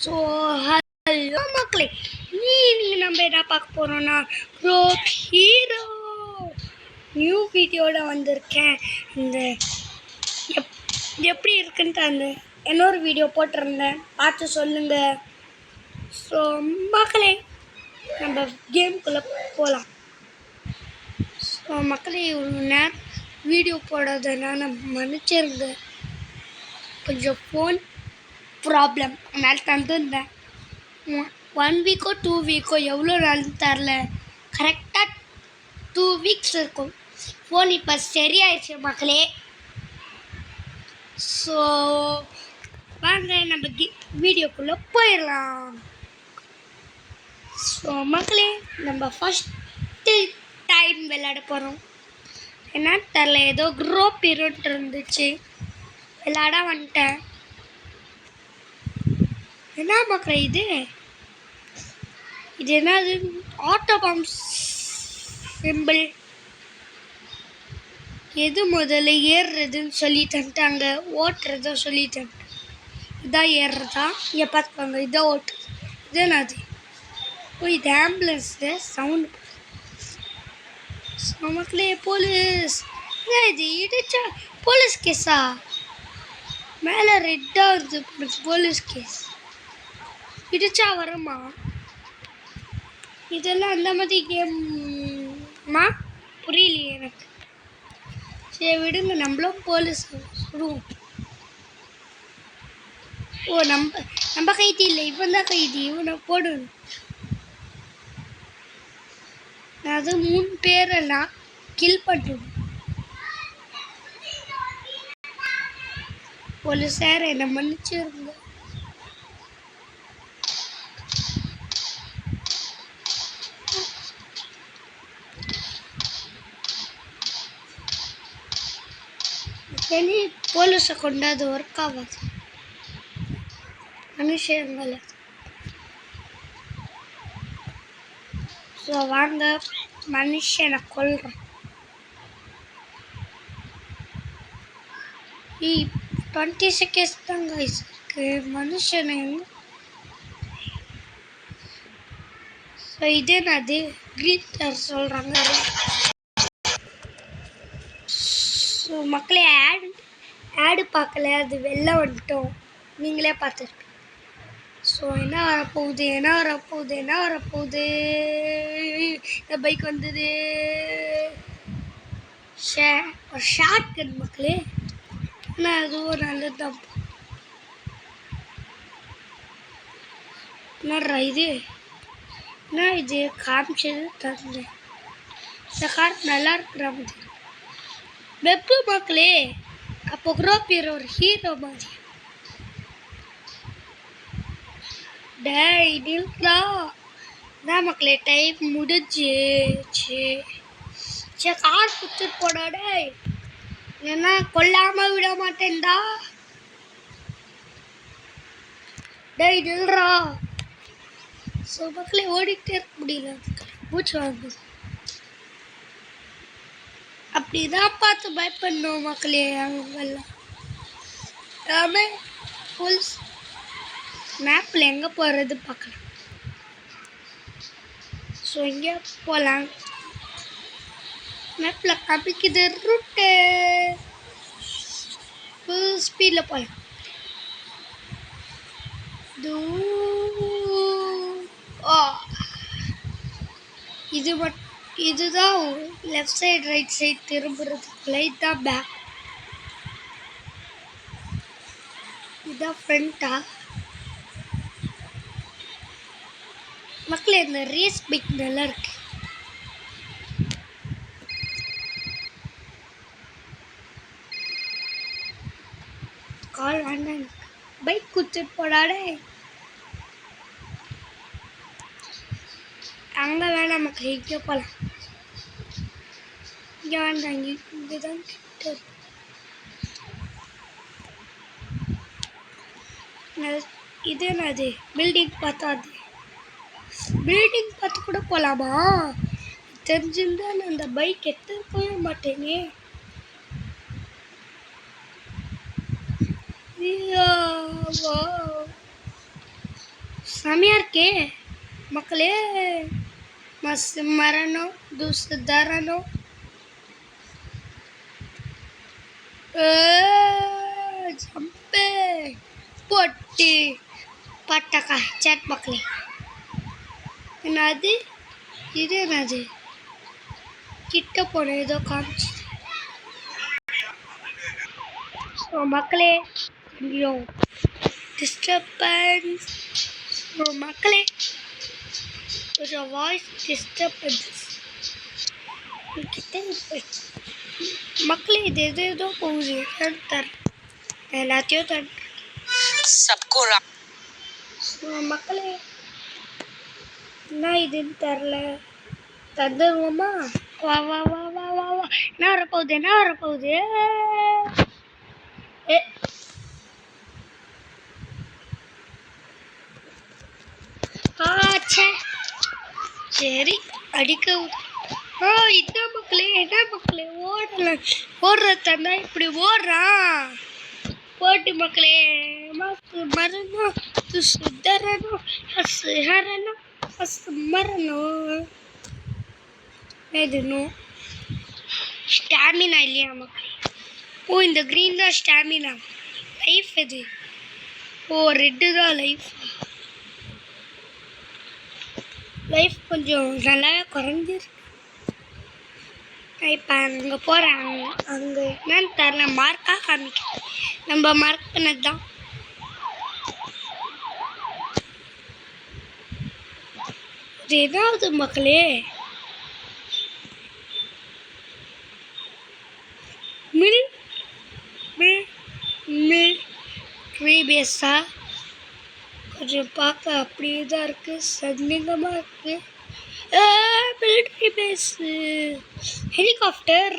So hello மக்களே, இன்னைக்கு நம்ம என்ன பார்க்க போகிறோன்னா ரோப் ஹீரோ நியூ வீடியோட வந்திருக்கேன். இந்த எப்படி இருக்குன்ட்டு அந்த இன்னொரு வீடியோ போட்டிருந்தேன், பார்த்து சொல்லுங்கள். ஸோ மக்களே, நம்ம கேமுக்குள்ளே போகலாம். ஸோ மக்களே, இவ்வளோ நேரம் வீடியோ போடாதனால மன்னிச்சிருங்க, கொஞ்சம் ஃபோன் ப்ராப்ளம். அதனால தந்துருந்தேன். 1 வீக்கோ 2 வீக்கோ எவ்வளோ நாள் தரல, கரெக்டாக 2 வீக்ஸ் இருக்கும். ஃபோன் இப்போ சரியாயிடுச்சு மக்களே. ஸோ வாங்க நம்ம வீடியோக்குள்ளே போயிடலாம். ஸோ மக்களே, நம்ம ஃபஸ்ட்டு டைம் விளையாட போகிறோம். என்ன தெரில, ஏதோ ரோப் ஹீரோன்ட்டு இருந்துச்சு, விளையாட வந்துட்டேன். என்ன மக்களே, இது என்னது? Auto pump simple. எது முதல்ல ஏறுறதுன்னு சொல்லிட்டேன்ட்டு, அங்கே ஓட்டுறத சொல்லிட்டேன். இதான் ஏறுறதா? இங்கே பார்த்துக்கோங்க, இதான் ஓட்டு. இது என்னது? ஓ, இது ஆம்புலன்ஸு சவுண்டு. மக்களே, போலீஸ். இது இடிச்சா போலீஸ் கேஸா? மேலே ரெட்டாக வருது, போலீஸ் கேஸ். இடிச்சா வருமா? இதெல்லாம் அந்த மாதிரி கேம்மா? புரியலையே எனக்கு. சரி விடுங்க, நம்மளும் போலீஸ் சுடுவோம். ஓ, நம்ம கைதி இல்லை, இவன் தான் கைதி. இவனை போடணும். அது 3 பேரெல்லாம் கில் பண்ணுவோம். போலீஸார் என்னை மன்னிச்சிருங்க. போலீஸை கொண்டு அது ஒர்க் ஆகாது மனுஷங்களை. ஸோ வாங்க மனுஷனை கொல்றோம். 20 செகண்ட்ஸ் தான் கைஸ் இருக்கு மனுஷனை. ஸோ இது என்னது? கிரீட்டர் சொல்கிறாங்க. ஸோ மக்களே, ஆடு பார்க்கல, அது வெளில வந்துட்டோம். நீங்களே பார்த்துருப்பீங்க. ஸோ என்ன வரப்போகுது? இந்த பைக் வந்தது. ஒரு ஷார்ட் கன் மக்களே. ஆனால் அதுவும் நல்லது தான். என்னடா இது? என்ன இது காமிச்சது தந்தேன். இந்த கார் நல்லா இருக்கிற மாதிரி வெப்பு மக்களே. அப்போ ரோப் ஹீரோ ஒரு ஹீரோ மாதிரி. டேய் நில்றா. என்ன மக்களே, டைம் முடிஞ்சிச்சு. சரி, கார் குத்துட்டு போடா. டேய், ஏன்னா கொல்லாம விட மாட்டேன்டா. டேய் நில்றா. ஸோ மக்களே, ஓடிக்கிட்டே இருக்க முடியல, மூச்சு வாங்க. அப்படிதான் பார்த்து பயப்படணும் மக்களே. அவங்கெல்லாம் எல்லாமே ஃபுல் மேப்பில் எங்கே போகிறது பார்க்கலாம். ஸோ எங்கே போகலாம்? மேப்பில் காமிக்குது ரூட்டு. ஃபுல் ஸ்பீடில் போகலாம். இதுதான் லெஃப்ட் சைடு ரைட் சைடு திரும்புறதுக்கு லைட் தான் பேக். இதுதான் ஃப்ரண்ட்டா மக்களே. இந்த ரேஸ் பைக் நல்லா இருக்கு. கால் வேண்டாம், பைக் குத்துட்டு போடாடே. அங்கே வேணாம் மக்களே, இங்கே போகலாம். இங்கே வேண்டாம், இங்கே தான் கிட்ட. இது என்னது? பில்டிங் பார்த்தா அது பில்டிங் பார்த்து கூட போகலாமா? தெரிஞ்சிருந்தா நான் அந்த பைக் எடுத்து போக மாட்டேனே. செமையாக இருக்கே மக்களே. மஸ் மரணம் துஸ் தரணும். ஜம்பு பொட்டு பட்டக்கா சேட் மக்களே. என்னது இது? என்னது கிட்ட போன ஏதோ காமிச்சு. ஸோ மக்களே கொஞ்சம் டிஸ்டர்பன்ஸ். ஸோ மக்களே கொஞ்சம் வாய்ஸ் டிஸ்டர்பன்ஸ் கிட்ட மக்களே. இது எது ஏதோ போகுது தர எல்லாத்தையும் தர சப்கோ. ஸோ மக்களே என்ன இதுன்னு தெரில. தந்துருவோமா? வா வா வா வா வா வா. என்ன வரப்போகுது என்ன வரப்போகுது? ஆச்சே சரி அடிக்க. இதான் மக்களே என்ன மக்களே ஓடல. ஓடுற தந்தா இப்படி ஓடுறான். போட்டு மக்களே மஸ்து மரணம் துசு தரணும் ஹசு ஹரணும் ஹசு மரணம். எதுனும் ஸ்டாமினா இல்லையா மக்களே? ஓ இந்த க்ரீன் தான் ஸ்டாமினா. லைஃப் எது? ஓ ரெட்டு தான் லைஃப். லைஃப் கொஞ்சம் நல்லாவே குறைஞ்சிருக்கு. இப்போ அங்கே போகிறேன். அங்கே என்னன்னு தரல. மார்க்காக காமிக்க நம்ம மார்க் பண்ணது தான். இது எதாவது மக்களே மில் மில் மில் ப்ரீவியஸா கொஞ்சம் பார்க்க அப்படியே தான் இருக்குது. சந்தேகமாக இருக்குது. Military base helicopter.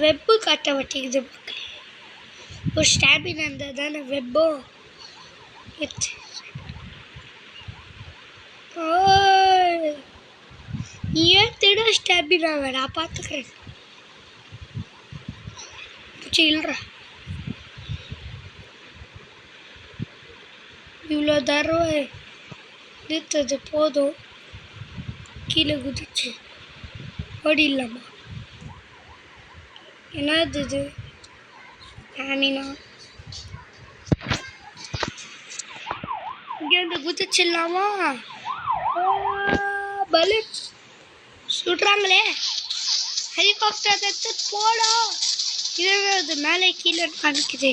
வெப்பு காட்ட மாட்டேங்குது மக்களே. ஒரு ஸ்டாபின் இருந்தால் தானே வெப்போ. ஏன் திட ஸ்டாபினா நான் பார்த்துக்கிறேன். இல்லைறா இவ்வளோ தடவை நிறுத்தது போதும். கீழே குதிச்சு ஓடிடலாமா? என்னது இது? ஸ்டாமினா இங்கேருந்து குதிச்சிடலாமா? பலூன் சுடுறாங்களே. ஹெலிகாப்டர் எடுத்து போடா. இது மேலே கீழே காமிக்குது.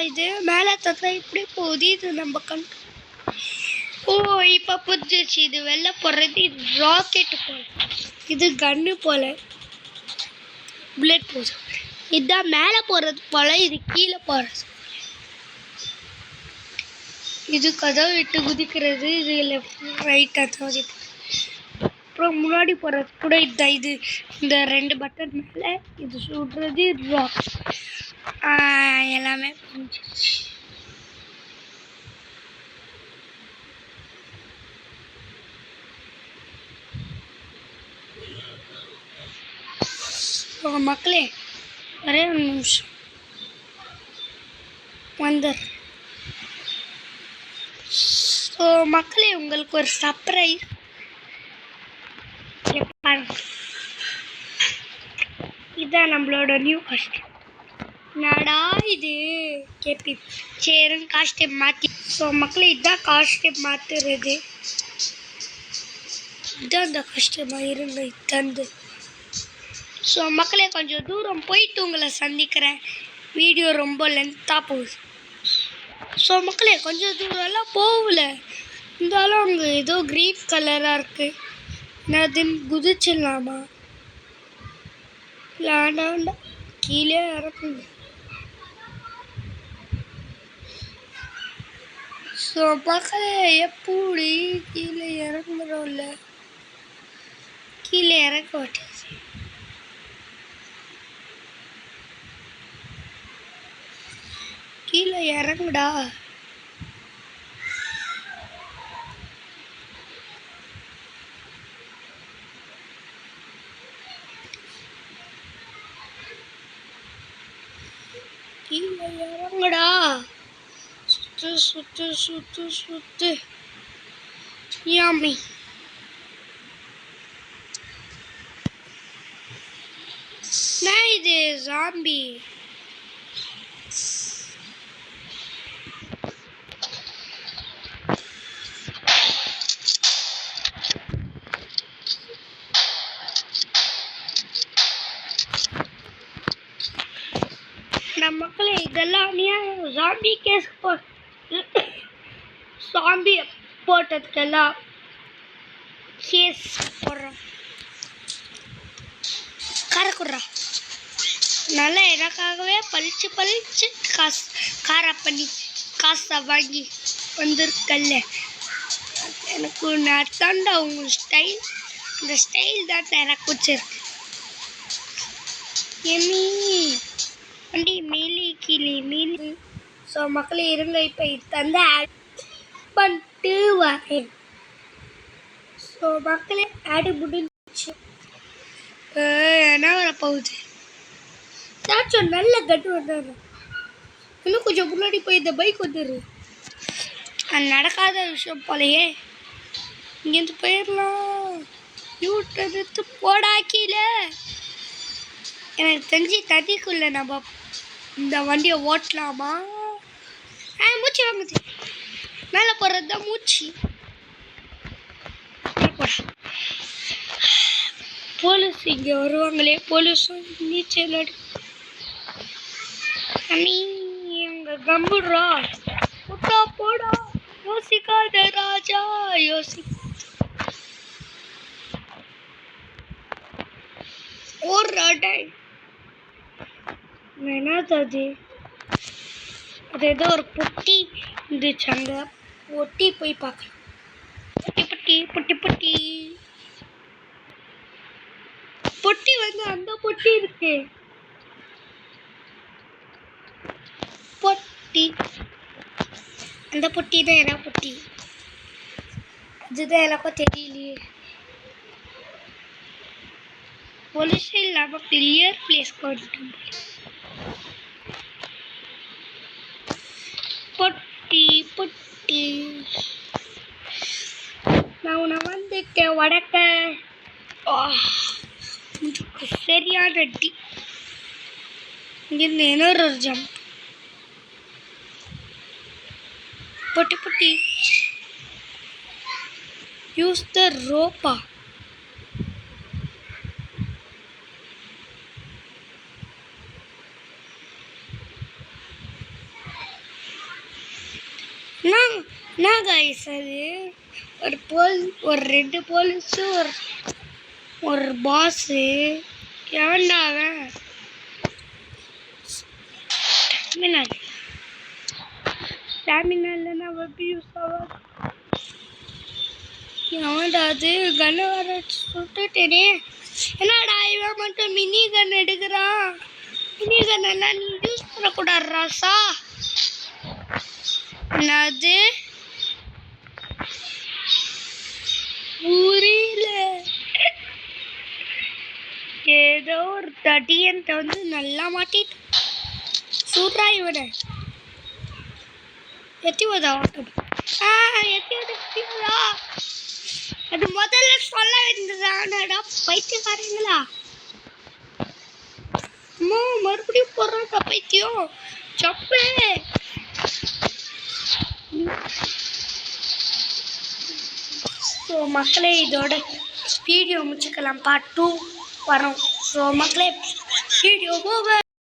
இது மேலே தத்தா இப்படி போகுது. இது நம்ம கண். ஓ இப்போ புரிஞ்சிச்சு. இது வெளில போடுறது இது ராக்கெட்டு போல. இது கன்னு போல. புல்லட் போகுது. இதுதான் மேலே போகிறது போல. இது கீழே போகிறது. இது கதவை விட்டு குதிக்கிறது. இது லெஃப்ட் ரைட் அதாவது. அப்புறம் முன்னாடி போகிறது கூட இதுதான். இது இந்த 2 பட்டன் மேலே இது சுடுறது ராக். எல்லாமே புரிஞ்சிச்சு. மக்களே ஒரே ஒரு நிமிஷம் வந்துடுறேன். ஸோ மக்களே உங்களுக்கு ஒரு சர்ப்ரைஸ். இதுதான் நம்மளோட நியூ காஸ்டியூம். நாடா இது கேபி சேருன்னு காஸ்டியூம் மாற்றி. ஸோ மக்களே இதுதான் காஸ்டியூம் மாற்றுறது. இதுதான் அந்த காஸ்டியூமாக இருங்க தந்து. ஸோ மக்களே கொஞ்சம் தூரம் போயிட்டு உங்களை சந்திக்கிறேன். வீடியோ ரொம்ப லென்த்தாக போகுது. ஸோ மக்களே கொஞ்சம் தூரம்லாம் போகல. இருந்தாலும் அங்கே ஏதோ க்ரீன் கலராக இருக்குது. என்னதுன்னு குதிச்சிடலாமா? வேண்டாண்டா கீழே இறக்குங்க. ஸோ மக்களே எப்படி கீழே இறங்குறோம்ல. கீழே இறக்க மாட்டேன். கீழே இறங்குடா. இறங்குடா. சுத்து சுத்து சுத்து சுத்து. யாமி நான் இது ஜாம்பி. நம்ம மக்களே இதெல்லாம் ஜாம்பி கேஸ் ஜாம்பி போட்டதுக்கெல்லாம் கேஸ் போடுறோம். காரக்குறா நல்லா எனக்காகவே பழிச்சு காரை பண்ணி காசை வாங்கி வந்திருக்கல்ல. எனக்கு நான் தாண்டா உங்கள் ஸ்டைல். இந்த ஸ்டைல் தான் எனக்கு பிடிச்சிருக்கு. எம்மி வண்டி மேலே கீழே மேலே. ஸோ மக்களே இருங்க, இப்போ தந்து ஆட் பண்ணிட்டு வரேன். ஸோ மக்களே ஆடு முடிஞ்சிச்சு. என்ன வர போகுது? ஏதாச்சும் நல்ல கட்டு வந்துடு. இன்னும் கொஞ்சம் முன்னாடி போய் இந்த பைக் வந்துடு. அது நடக்காத விஷயம் போலையே. இங்கேருந்து போயிடலாம். யூட்டர் எடுத்து போடாக்கில. எனக்கு தெரிஞ்சு தண்ணிக்குள்ள நம்ம இந்த வண்டியை ஓட்டலாமா? மூச்சு வாங்குது. மேலே போடுறது தான் மூச்சு. போலீஸ் இங்கே வருவாங்களே, போலீஸும் நீச்சல் அடி. அண்ணி எங்க கம்புடுறா. போட்டா போடா. யோசிக்காத ராஜா ஓடுறாடை. என்னது அது ஏதோ ஒரு பொட்டி இருந்துச்சு. அங்க பொட்டி போய் பார்க்கலாம். பொட்டி பொட்டி பொட்டி பொட்டி வந்து அந்த பொட்டி இருக்கு. பொட்டி அந்த பொட்டி தான் என்ன பொட்டி? அதுதான் எனக்கும் தெரியலையே. போலீஸ் இல்லாம கிளியர் பிளேஸ் கொடுத்தோம். பொட்டி பொட்டி நான் உன்னை வந்துட்டேன். வடக்க சரியான அடி. இங்கிருந்து இன்னொரு ஜம்ப். பொட்டி பொட்டி யூஸ் த ரோப்பா. நான் கைஸ் அது ஒரு 2 போலீஸு ஒரு பாஸு. ஏண்டாவன் ஸ்டாமினா இல்லைன்னா வெப்பி யூஸ் ஆகாது. ஏன்டா அது கண்ணை வர சுட்டுட்டேனே. என்னடா இவன் மட்டும் மினி கன் எடுக்கிறான். மினி கன் எல்லாம் நீ யூஸ் பண்ணக்கூடாது ராசா. என்னது புரியல. ஏதோ ஒரு தடியன்ட்ட வந்து நல்லா மாட்டிட்டு சூட்ரா இவனை. எத்தி வதா ஆட்டம். எத்திவதா அது முதல்ல சொல்ல வேண்டியதானடா பைத்தியக்காரங்களா. மறுபடியும் போடுறா பைத்தியம். சப்பு ஸோ மக்களே இதோட வீடியோ முடிச்சுக்கலாம். பார்ட் 2 வரும். ஸோ மக்களே வீடியோ